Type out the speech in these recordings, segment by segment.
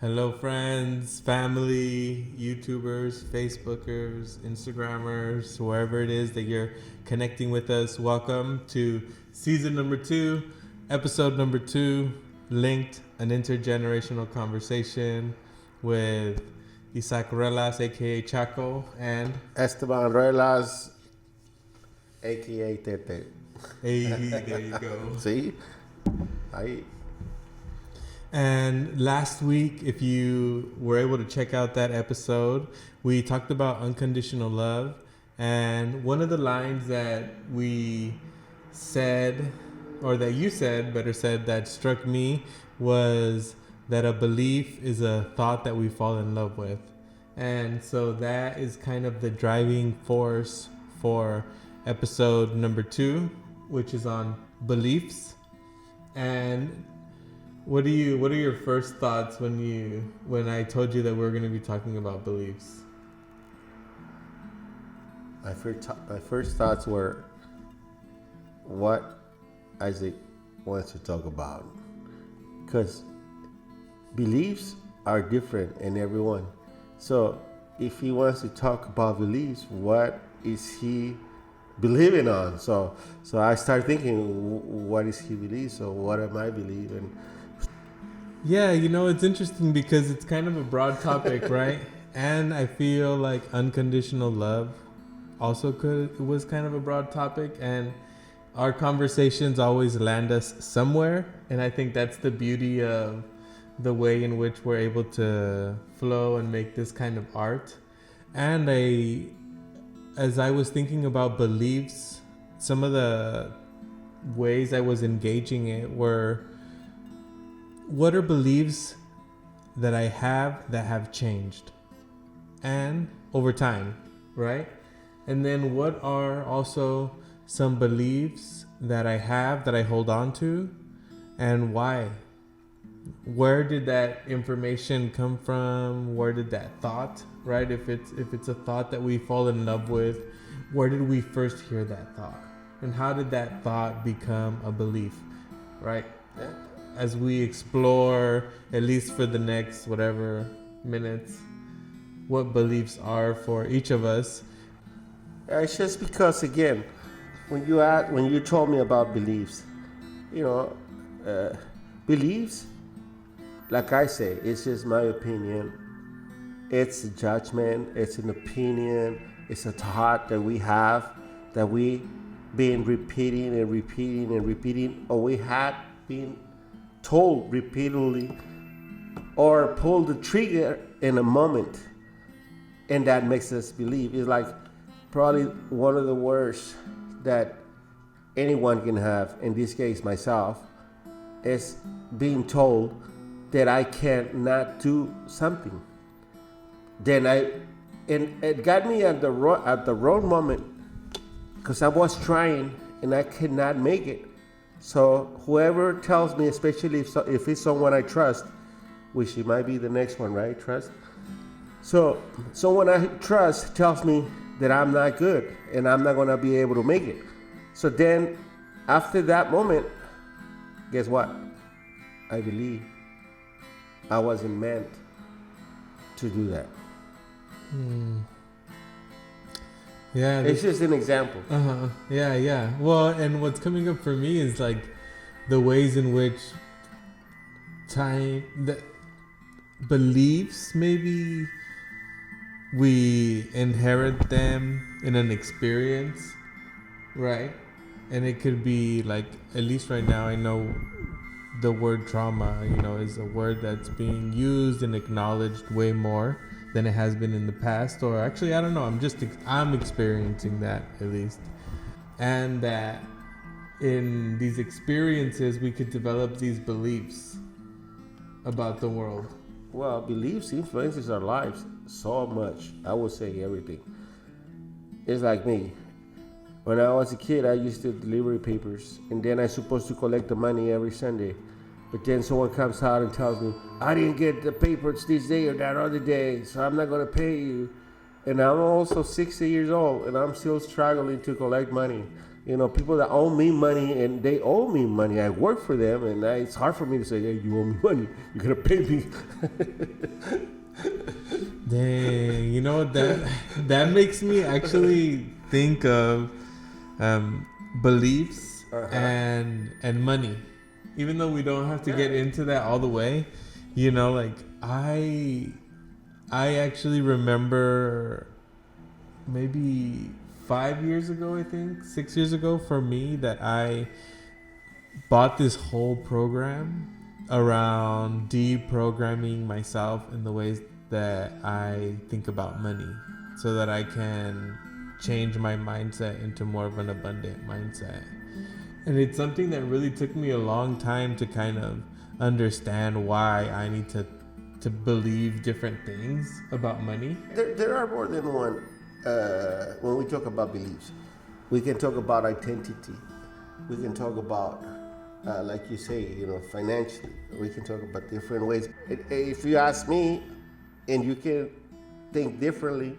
Hello, friends, family, YouTubers, Facebookers, Instagrammers, wherever it is that you're connecting with us. Welcome to season number 2, episode number 2, Linked, an intergenerational conversation with Isaac Ruelas, aka Chaco, and Esteban Ruelas, a.k.a. Tete. hey, there you go. See? Ahí. And last week, if you were able to check out that episode, we talked about unconditional love. And one of the lines that we said, or that you said, better said, that struck me was that a belief is a thought that we fall in love with. And so that is kind of the driving force for episode number 2, which is on beliefs. And what are your first thoughts when I told you that we're going to be talking about beliefs? My first thoughts were what Isaac wants to talk about. Because beliefs are different in everyone. So if he wants to talk about beliefs, what is he believing on? So I start thinking, what is he believe? So what am I believing? Yeah, it's interesting because it's kind of a broad topic, right? And I feel like unconditional love also was kind of a broad topic, and our conversations always land us somewhere, and I think that's the beauty of the way in which we're able to flow and make this kind of art. And as I was thinking about beliefs, some of the ways I was engaging it were, what are beliefs that I have that have changed and over time, right? And then what are also some beliefs that I have that I hold on to, and why? Where did that information come from? Where did that thought, right? If it's a thought that we fall in love with, where did we first hear that thought? And how did that thought become a belief, right? Yeah. As we explore, at least for the next whatever minutes, what beliefs are for each of us. It's just because, again, when you told me about beliefs, beliefs, like I say, it's just my opinion. It's a judgment. It's an opinion. It's a thought that we have, that we been repeating and repeating and repeating, or we had been told repeatedly, or pull the trigger in a moment, and that makes us believe. It's like probably one of the worst that anyone can have, in this case myself, is being told that I cannot do something. And it got me at the wrong moment, because I was trying and I could not make it. So whoever tells me, especially if it's someone I trust, which it might be the next one, right? Trust. So someone I trust tells me that I'm not good and I'm not going to be able to make it. So then after that moment, guess what? I believe I wasn't meant to do that. Yeah, it's just an example. Yeah. Well, and what's coming up for me is like the ways in which the beliefs, maybe we inherit them in an experience, right? And it could be like, at least right now, I know the word trauma, is a word that's being used and acknowledged way more than it has been in the past. Or actually, I don't know, I'm experiencing that, at least. And that in these experiences we could develop these beliefs about the world. Well, beliefs influences our lives so much. I would say everything. It's like me. When I was a kid, I used to deliver papers, and then I was supposed to collect the money every Sunday. But then someone comes out and tells me, I didn't get the papers this day or that other day, so I'm not going to pay you. And I'm also 60 years old, and I'm still struggling to collect money. People that owe me money and they owe me money. I work for them, and it's hard for me to say, "Hey, you owe me money. You're gonna pay me." Dang, you know what that makes me actually think of beliefs and money. Even though we don't have to get into that all the way, like I actually remember maybe 5 years ago, I think 6 years ago for me, that I bought this whole program around deprogramming myself in the ways that I think about money, so that I can change my mindset into more of an abundant mindset. And it's something that really took me a long time to kind of understand why I need to believe different things about money. There are more than one. When we talk about beliefs, we can talk about identity. We can talk about, like you say, financially. We can talk about different ways. If you ask me, and you can think differently,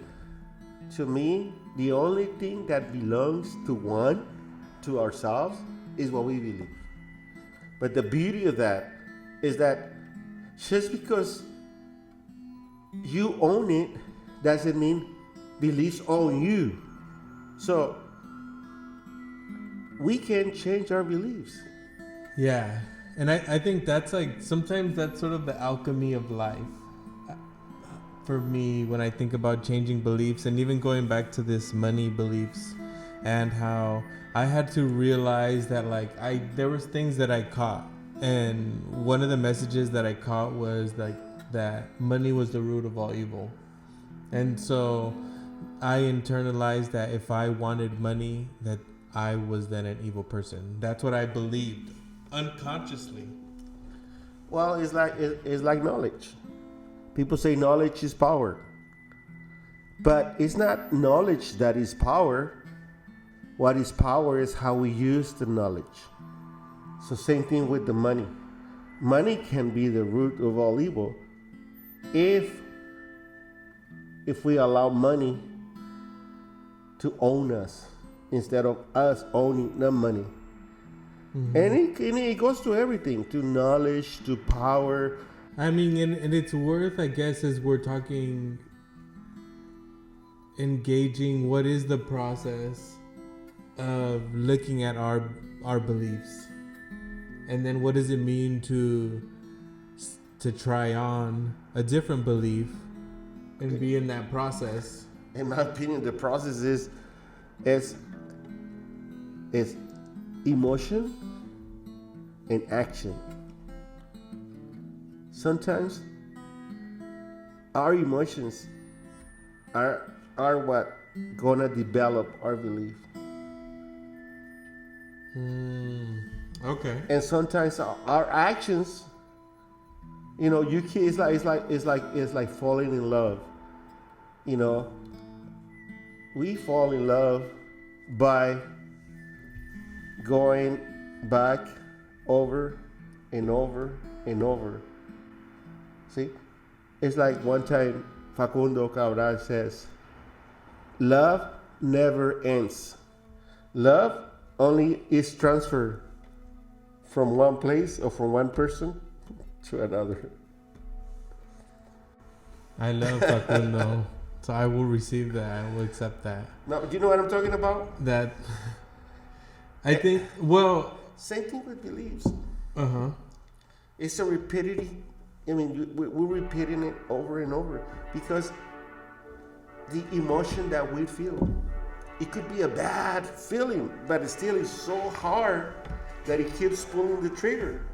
to me, the only thing that belongs to ourselves, is what we believe. But the beauty of that is that just because you own it doesn't mean beliefs own you. So we can change our beliefs. Yeah. And I think that's sometimes that's sort of the alchemy of life. For me, when I think about changing beliefs, and even going back to this money beliefs, and how I had to realize that there was things that I caught, and one of the messages that I caught was that money was the root of all evil. And so I internalized that if I wanted money, that I was then an evil person. That's what I believed unconsciously. Well, it's like knowledge. People say knowledge is power. But it's not knowledge that is power. What is power is how we use the knowledge. So same thing with the money. Money can be the root of all evil if we allow money to own us instead of us owning the money. Mm-hmm. And it goes to everything, to knowledge, to power. I mean, and it's worth, I guess, as we're talking, engaging what is the process of looking at our beliefs, and then what does it mean to try on a different belief and be in that process. In my opinion, the process is emotion and action. Sometimes our emotions are what gonna develop our belief. Okay. And sometimes our actions, you can, it's like falling in love. We fall in love by going back over and over and over. See? It's like one time Facundo Cabral says, love never ends. Love only is transferred from one place or from one person to another. I love Facundo. So I will receive that. I will accept that. Now, do you know what I'm talking about? That I think, well... Same thing with beliefs. Uh-huh. It's a repetitive... we're repeating it over and over because the emotion that we feel, it could be a bad feeling, but it still is so hard that it keeps pulling the trigger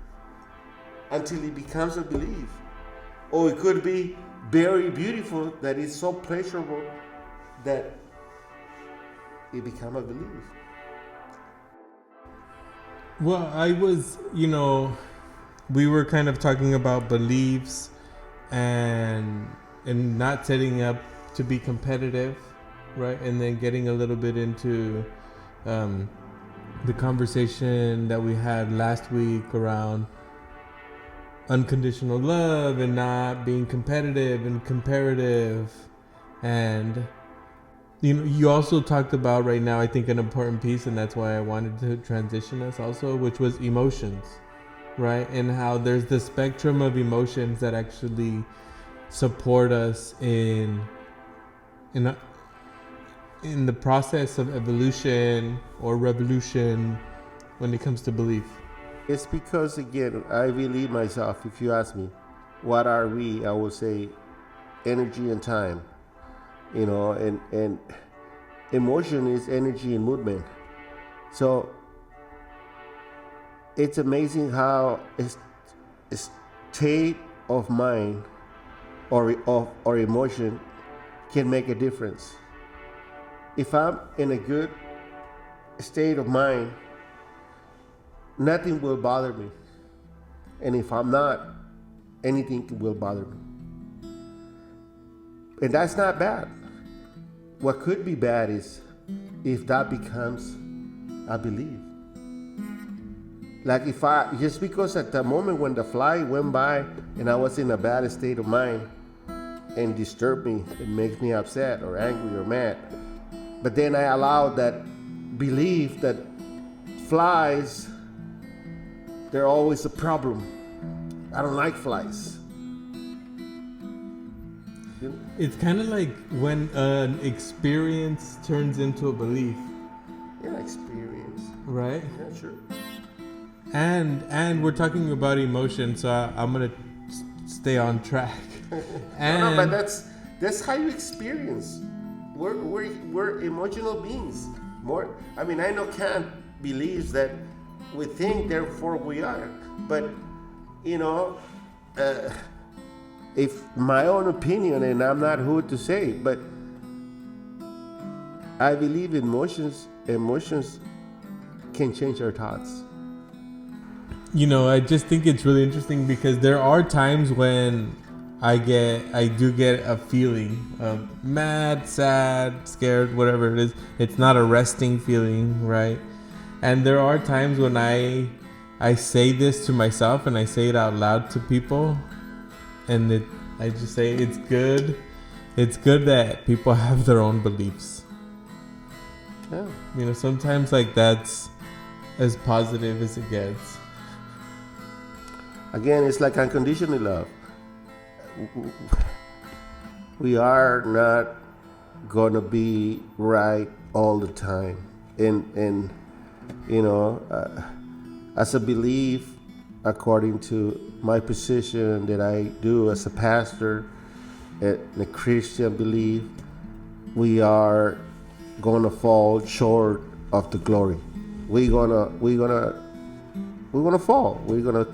until it becomes a belief. Or it could be very beautiful that is so pleasurable that it becomes a belief. Well, I was, we were kind of talking about beliefs and not setting up to be competitive, right? And then getting a little bit into the conversation that we had last week around unconditional love, and not being competitive and comparative. And You also talked about right now, I think, an important piece, and that's why I wanted to transition us also, which was emotions, right? And how there's the spectrum of emotions that actually support us in a, in the process of evolution or revolution when it comes to belief. It's because, again, I believe myself. If you ask me, what are we? I will say energy and time. And emotion is energy and movement. So it's amazing how a state of mind or emotion can make a difference. If I'm in a good state of mind, nothing will bother me. And if I'm not, anything will bother me. And that's not bad. What could be bad is if that becomes a belief. Like just because at the moment when the fly went by and I was in a bad state of mind and disturbed me, it makes me upset or angry or mad. But then I allowed that belief that flies, they're always a problem. I don't like flies. It's kind of like when an experience turns into a belief. Yeah, experience. Right? Yeah, sure. And we're talking about emotion, so I'm gonna stay on track. No, but that's how you experience. We're emotional beings. I know Kant believes that we think, therefore we are. But if my own opinion, and I'm not who to say, but I believe emotions can change our thoughts. I just think it's really interesting because there are times when I do get a feeling of mad, sad, scared, whatever it is. It's not a resting feeling, right? And there are times when I say this to myself and I say it out loud to people, and I just say it's good. It's good that people have their own beliefs. Yeah. Sometimes like that's as positive as it gets. Again, it's like unconditional love. We are not gonna be right all the time, and as a belief, according to my position that I do as a pastor, and a Christian belief, we are gonna fall short of the glory. We're gonna fall. We're gonna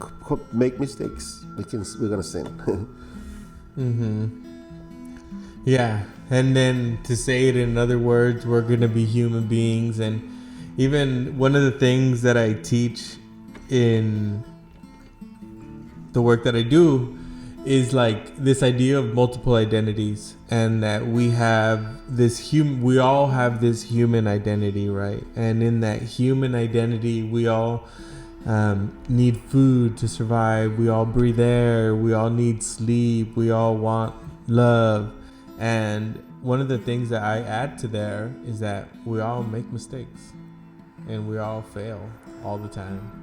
make mistakes. We're gonna sin. Yeah, and then to say it in other words, we're gonna be human beings. And even one of the things that I teach in the work that I do is like this idea of multiple identities, and that we all have this human identity, right? And in that human identity, we all need food to survive. We all breathe air. We all need sleep. We all want love. And one of the things that I add to there is that we all make mistakes and we all fail all the time.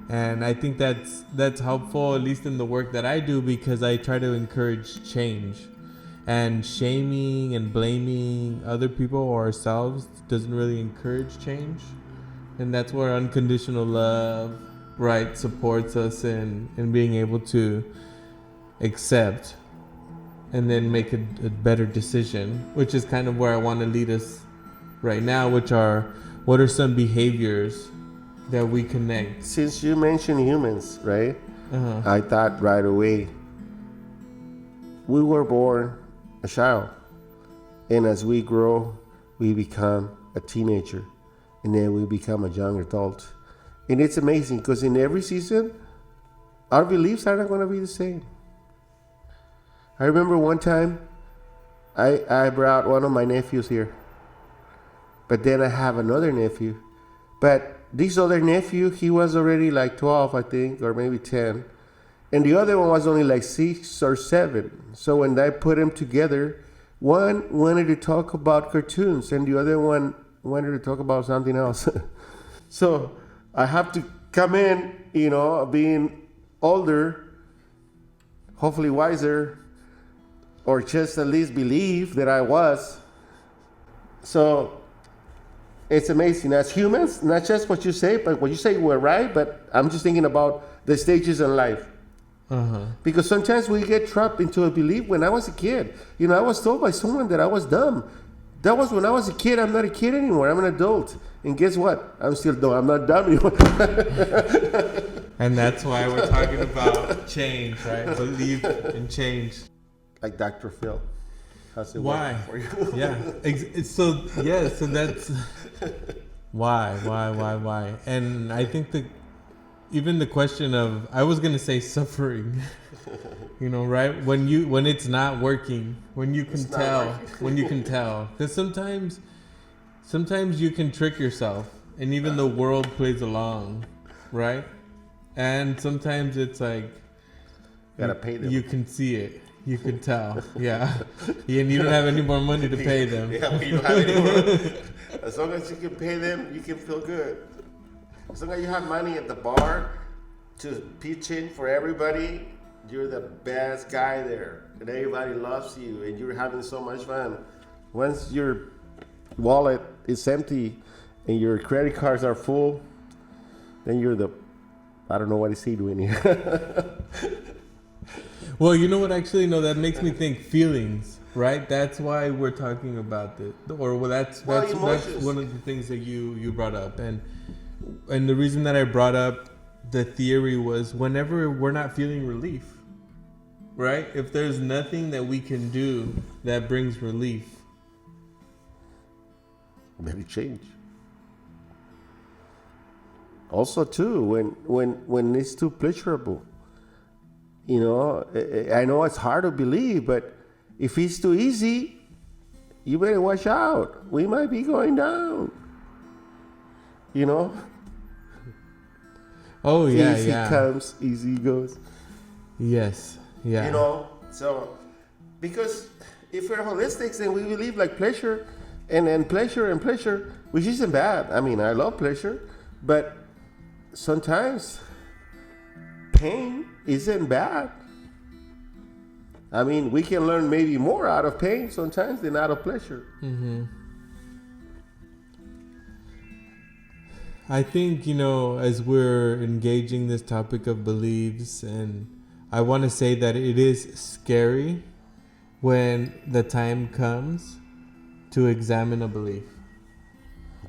And I think that's helpful, at least in the work that I do, because I try to encourage change. And shaming and blaming other people or ourselves doesn't really encourage change. And that's where unconditional love, right, supports us in being able to accept and then make a better decision, which is kind of where I want to lead us right now, which are, what are some behaviors that we connect? Since you mentioned humans, right? I thought right away, we were born a child, and as we grow, we become a teenager, and then we become a young adult. And it's amazing because in every season, our beliefs are not going to be the same. I remember one time, I brought one of my nephews here, but then I have another nephew, but this other nephew, he was already like 12, I think, or maybe 10. And the other one was only like 6 or 7. So when I put them together, One wanted to talk about cartoons, and the other one wanted to talk about something else. So I have to come in, being older, hopefully wiser, or just at least believe that I was. So it's amazing. As humans, not just what you say, but what you say we're right, but I'm just thinking about the stages in life. Because sometimes we get trapped into a belief. When I was a kid, I was told by someone that I was dumb. That was when I was a kid. I'm not a kid anymore. I'm an adult. And guess what? I'm still dumb. I'm not dumb anymore. And that's why we're talking about change, right? Believe in change. Like Dr. Phil. How's it Why? work for you? Yeah. So that's why? And I think even the question of, I was gonna say suffering, right? When it's not working, when you can tell, because sometimes you can trick yourself, and even the world plays along, right? And sometimes it's like, gotta pay them. You can see it. You can tell, yeah. And you don't have any more money to pay them. Yeah, but you don't have any more. As long as you can pay them, you can feel good. As long as you have money at the bar to pitch in for everybody, you're the best guy there. And everybody loves you, and you're having so much fun. Once your wallet is empty and your credit cards are full, then you're I don't know what is he doing here. Well, you know what? Actually, no. That makes me think feelings, right? That's why we're talking about this, that's one of the things that you brought up, and the reason that I brought up the theory was whenever we're not feeling relief, right? If there's nothing that we can do that brings relief, maybe change. Also, too, when it's too pleasurable. I know it's hard to believe, but if it's too easy, you better watch out. We might be going down. Oh, yeah, easy comes, easy goes. Yes, yeah. So, because if we're holistics and we believe like pleasure and pleasure, which isn't bad. I mean, I love pleasure, but sometimes pain isn't bad. I mean, we can learn maybe more out of pain sometimes than out of pleasure. Mm-hmm. I think, as we're engaging this topic of beliefs, and I want to say that it is scary when the time comes to examine a belief.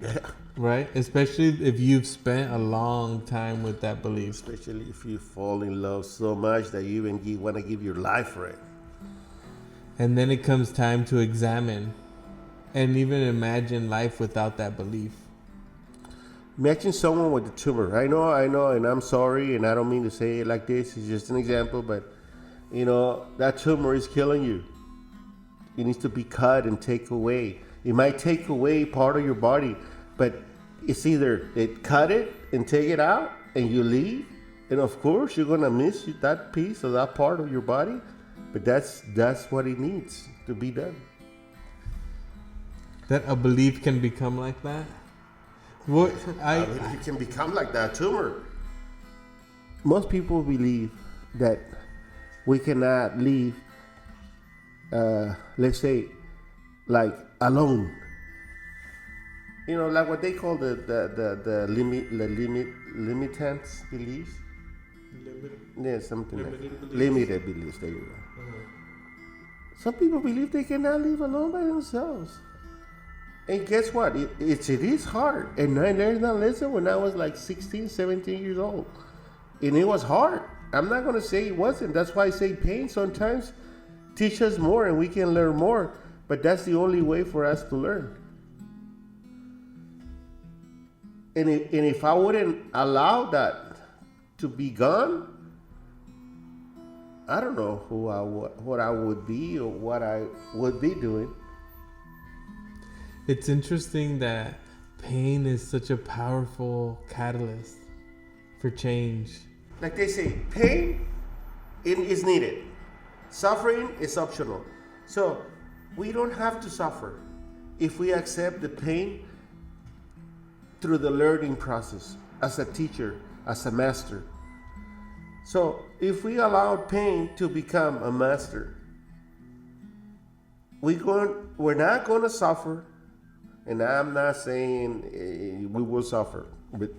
Yeah. Right? Especially if you've spent a long time with that belief. Especially if you fall in love so much that you even want to give your life for it. And then it comes time to examine and even imagine life without that belief. Imagine someone with a tumor. I know, and I'm sorry, and I don't mean to say it like this. It's just an example, but, that tumor is killing you. It needs to be cut and take away. It might take away part of your body, but it's either it cut it and take it out and you leave, and of course you're gonna miss that piece or that part of your body, but that's what it needs to be done. That a belief can become like that? What it can become like that tumor. Most people believe that we cannot live, let's say, like alone. Like what they call the limitants beliefs. Yeah, something limited beliefs. There you go. Uh-huh. Some people believe they cannot live alone by themselves. And guess what? It is hard. And I learned that lesson when I was like 16, 17 years old. And it was hard. I'm not going to say it wasn't. That's why I say pain sometimes teaches us more and we can learn more. But that's the only way for us to learn. And if I wouldn't allow that to be gone, I don't know what I would be or what I would be doing. It's interesting that pain is such a powerful catalyst for change. Like they say, pain is needed. Suffering is optional. So We don't have to suffer if we accept the pain through the learning process as a teacher, as a master. So if we allow pain to become a master, we're not going to suffer. And I'm not saying we will suffer, but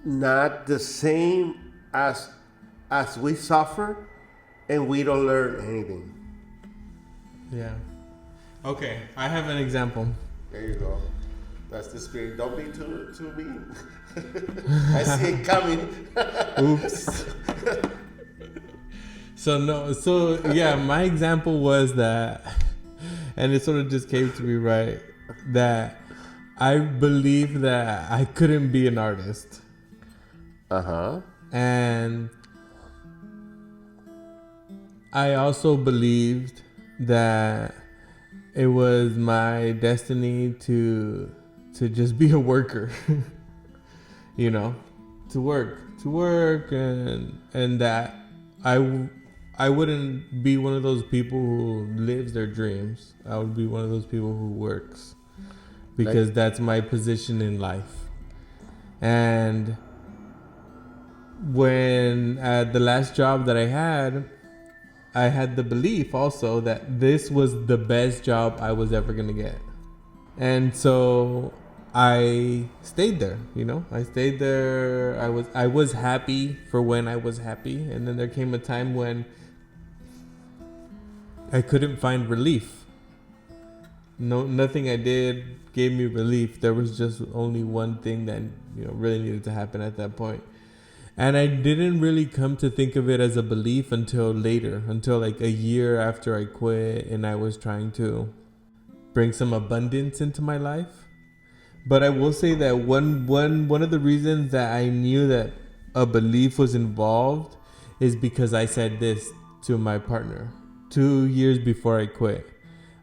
not the same as we suffer and we don't learn anything. Yeah. Okay, I have an example. There you go. That's the spirit. Don't be too mean. I see it coming. Oops. So my example was that, and it sort of just came to me, right, that I believe that I couldn't be an artist. And I also believed that it was my destiny to just be a worker. You know, to work and that I wouldn't be one of those people who lives their dreams. I would be one of those people who works, because that's my position in life. And when at the last job that I had the belief also that this was the best job I was ever gonna get. And so I stayed there, you know. I stayed there. I was happy for when I was happy, and then there came a time when I couldn't find relief. Nothing I did gave me relief. There was just only one thing that, you know, really needed to happen at that point. And I didn't really come to think of it as a belief until later, until like a year after I quit and I was trying to bring some abundance into my life. But I will say that one of the reasons that I knew that a belief was involved is because I said this to my partner 2 years before I quit.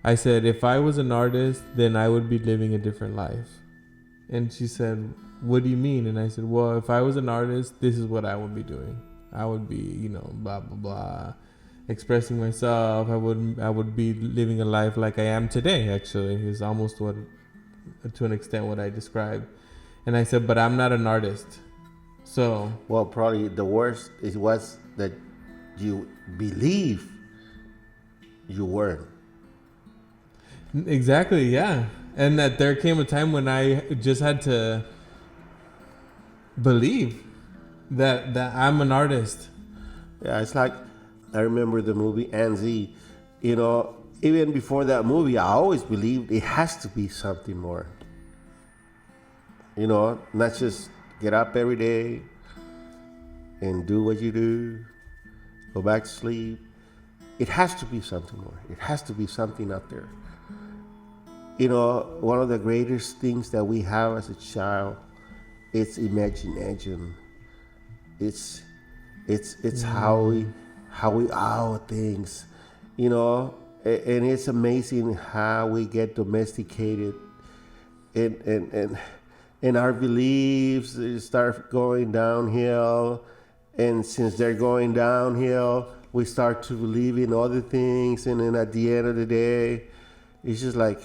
I said, if I was an artist, then I would be living a different life. And she said, what do you mean? And I said, well, if I was an artist, this is what I would be doing. I would be, you know, blah, blah, blah, expressing myself. I would be living a life like I am today, actually, is almost what, to an extent, what I described. And I said, but I'm not an artist. So. Well, probably the worst was that you believe you weren't. Exactly, yeah. And that there came a time when I just had to believe that I'm an artist. Yeah, it's like, I remember the movie Anzi. You know, even before that movie, I always believed it has to be something more. You know, not just get up every day and do what you do, go back to sleep. It has to be something more. It has to be something out there. You know, one of the greatest things that we have as a child, it's imagination. It's how we are things, you know, and it's amazing how we get domesticated, and our beliefs start going downhill, and since they're going downhill, we start to believe in other things, and then at the end of the day, it's just like,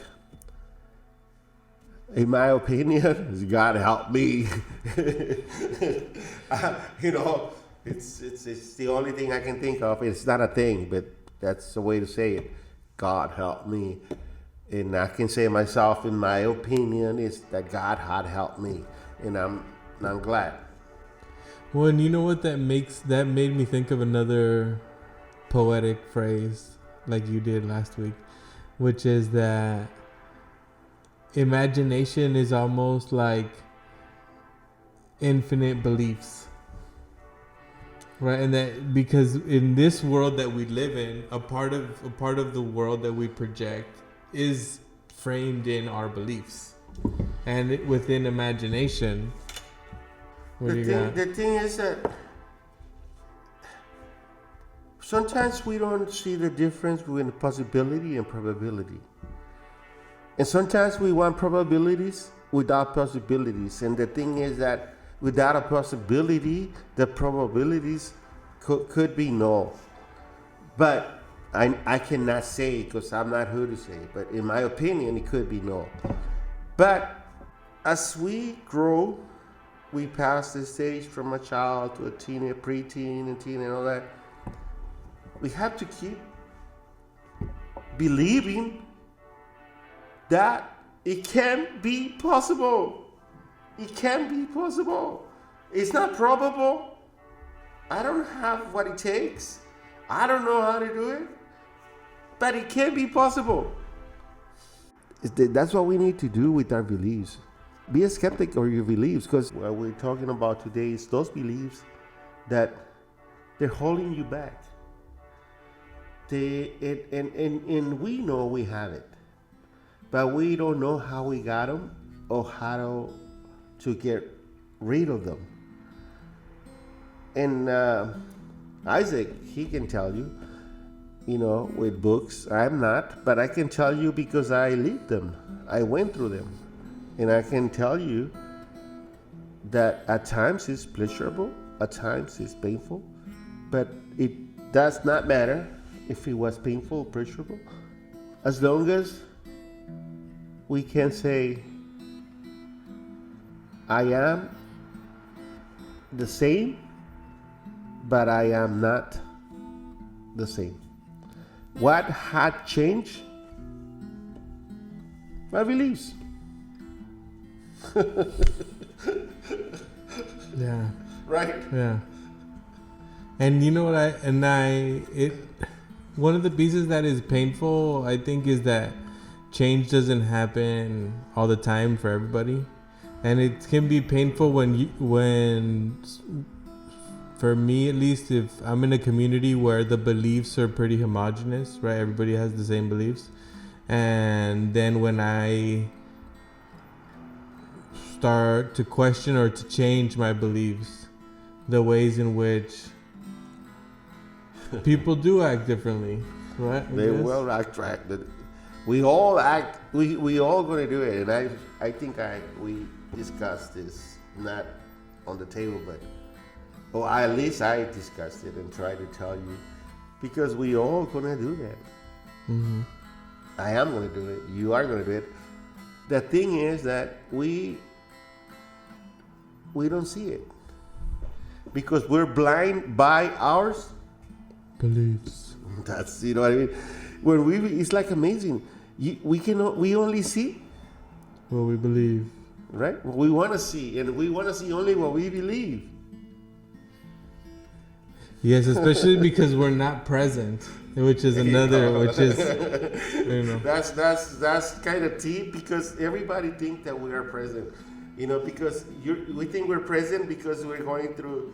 in my opinion, God help me. You know, it's the only thing I can think of. It's not a thing, but that's the way to say it. God help me. And I can say myself, in my opinion, is that God had helped me. And I'm glad. Well, and you know what that made me think of another poetic phrase like you did last week, which is that imagination is almost like infinite beliefs, right? And that because in this world that we live in, a part of the world that we project is framed in our beliefs, and within imagination. The thing is that sometimes we don't see the difference between possibility and probability. And sometimes we want probabilities without possibilities. And the thing is that without a possibility, the probabilities could be null. But I cannot say because I'm not who to say, but in my opinion, it could be no. But as we grow, we pass the stage from a child to a teen, a preteen, and teen, and all that. We have to keep believing that it can be possible. It can be possible. It's not probable. I don't have what it takes. I don't know how to do it. But it can be possible. That's what we need to do with our beliefs. Be a skeptic of your beliefs, because what we're talking about today is those beliefs that they're holding you back. And we know we have it, but we don't know how we got them or how to get rid of them. And Isaac, he can tell you, with books. I'm not, but I can tell you because I lived them. I went through them. And I can tell you that at times it's pleasurable, at times it's painful, but it does not matter if it was painful or pleasurable, as long as we can say, I am the same, but I am not the same. What had changed? My beliefs. Yeah. Right? Yeah. And you know what one of the pieces that is painful, I think, is that change doesn't happen all the time for everybody. And it can be painful when for me at least, if I'm in a community where the beliefs are pretty homogenous, right? Everybody has the same beliefs. And then when I start to question or to change my beliefs, the ways in which people do act differently, right? They will act right. We all act. We all gonna do it, and I think we discussed this, not on the table, but at least I discussed it and tried to tell you, because we all gonna do that. Mm-hmm. I am gonna do it. You are gonna do it. The thing is that we don't see it because we're blind by our beliefs. That's, you know what I mean. When it's like amazing. We only see what we believe, right? What we want to see, and we want to see only what we believe. Yes, especially because we're not present, which is that's kind of deep, because everybody thinks that we are present, because we think we're present because we're going through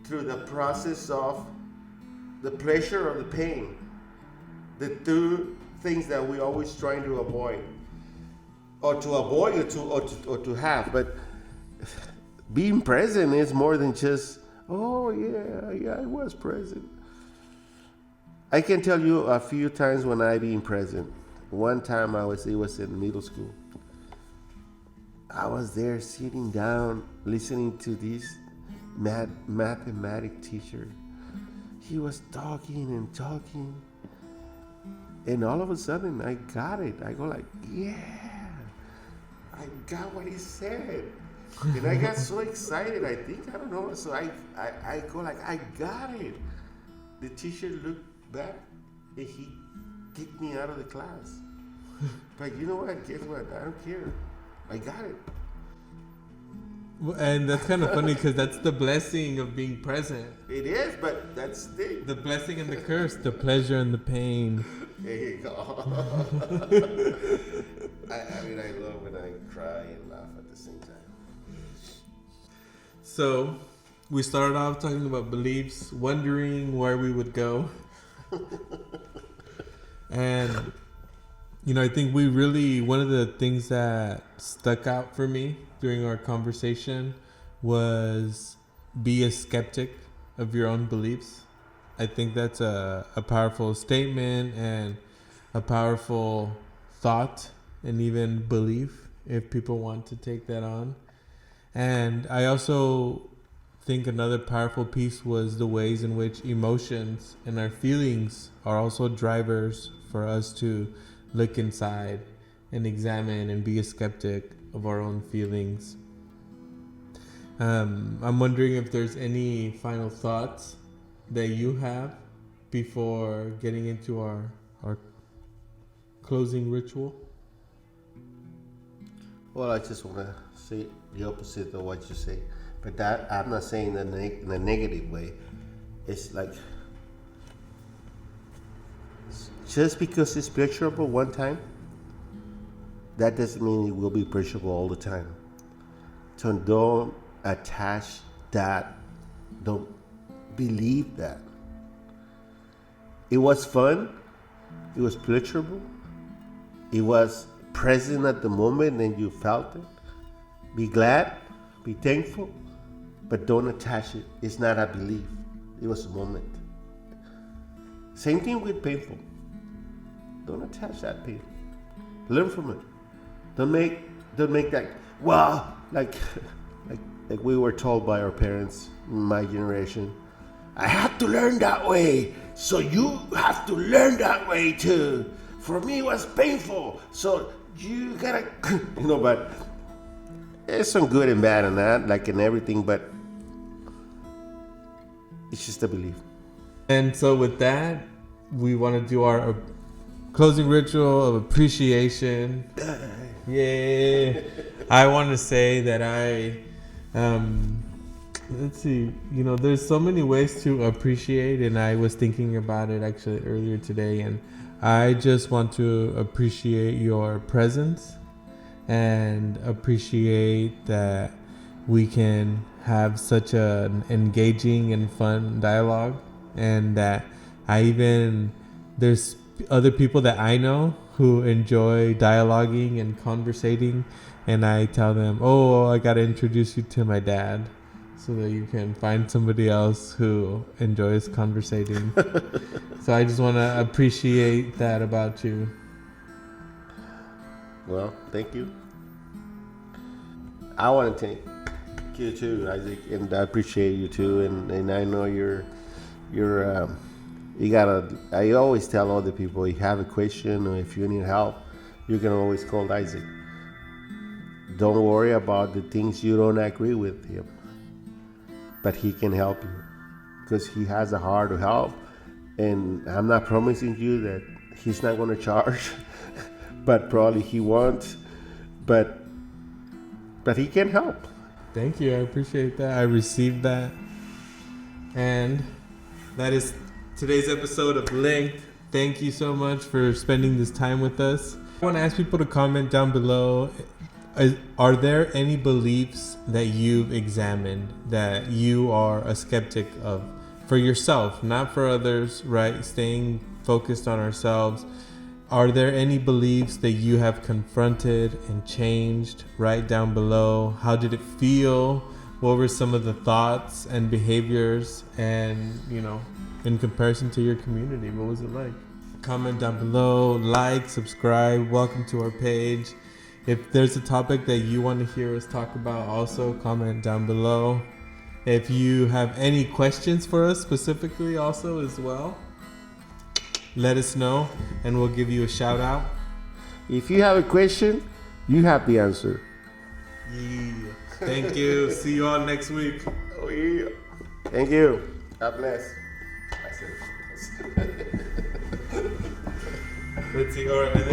the process of the pleasure or the pain, the two things that we're always trying to avoid, or to have. But being present is more than just, oh yeah, I was present. I can tell you a few times when I being present. One time it was in middle school. I was there sitting down listening to this mathematics teacher. He was talking and talking, and all of a sudden I got it. I go like, yeah, I got what he said. And I got so excited, I don't know. So I go like, I got it. The teacher looked back and he kicked me out of the class. But you know what? Guess what? I don't care. I got it. And that's kind of funny because that's the blessing of being present. It is, but that's the blessing and the curse, the pleasure and the pain. There you go. I love when I cry and laugh at the same time. So, we started off talking about beliefs, wondering where we would go. And, I think one of the things that stuck out for me during our conversation was be a skeptic of your own beliefs. I think that's a powerful statement and a powerful thought and even belief if people want to take that on. And I also think another powerful piece was the ways in which emotions and our feelings are also drivers for us to look inside and examine and be a skeptic of our own feelings. I'm wondering if there's any final thoughts that you have before getting into our closing ritual. Well, I just want to say the opposite of what you say, but that I'm not saying in a negative way. It's like just because it's pleasurable one time, that doesn't mean it will be pleasurable all the time. So don't attach that. Don't believe that. It was fun. It was pleasurable. It was present at the moment and you felt it. Be glad. Be thankful. But don't attach it. It's not a belief. It was a moment. Same thing with painful. Don't attach that pain. Learn from it. Don't make that, well, like we were told by our parents, my generation. I have to learn that way, so you have to learn that way too. For me, it was painful, so you gotta, but there's some good and bad in that, like in everything, but it's just a belief. And so with that, we want to do our closing ritual of appreciation. Yeah. I want to say that let's see, there's so many ways to appreciate, and I was thinking about it actually earlier today, and I just want to appreciate your presence and appreciate that we can have such an engaging and fun dialogue, and that there's other people that I know who enjoy dialoguing and conversating, and I tell them, oh, I gotta introduce you to my dad so that you can find somebody else who enjoys conversating. So I just want to appreciate that about you. Well, thank you. I want to thank you too, Isaac, and I appreciate you too, and I know you gotta, I always tell other people, if you have a question or if you need help, you can always call Isaac. Don't worry about the things you don't agree with him, but he can help you because he has a heart to help. And I'm not promising you that he's not going to charge, but probably he won't, but he can help. Thank you. I appreciate that. I received that. And that is today's episode of Linked. Thank you so much for spending this time with us. I want to ask people to comment down below. Are there any beliefs that you've examined that you are a skeptic of for yourself, not for others, right? Staying focused on ourselves. Are there any beliefs that you have confronted and changed? Write down below. How did it feel? What were some of the thoughts and behaviors? And, in comparison to your community, what was it like? Comment down below, like, subscribe, welcome to our page. If there's a topic that you want to hear us talk about, also comment down below. If you have any questions for us specifically also as well, let us know and we'll give you a shout out. If you have a question, you have the answer. Yeah. Thank you. See you all next week. Oh yeah. Thank you. God bless. Let's see. All right, and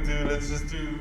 then let's just do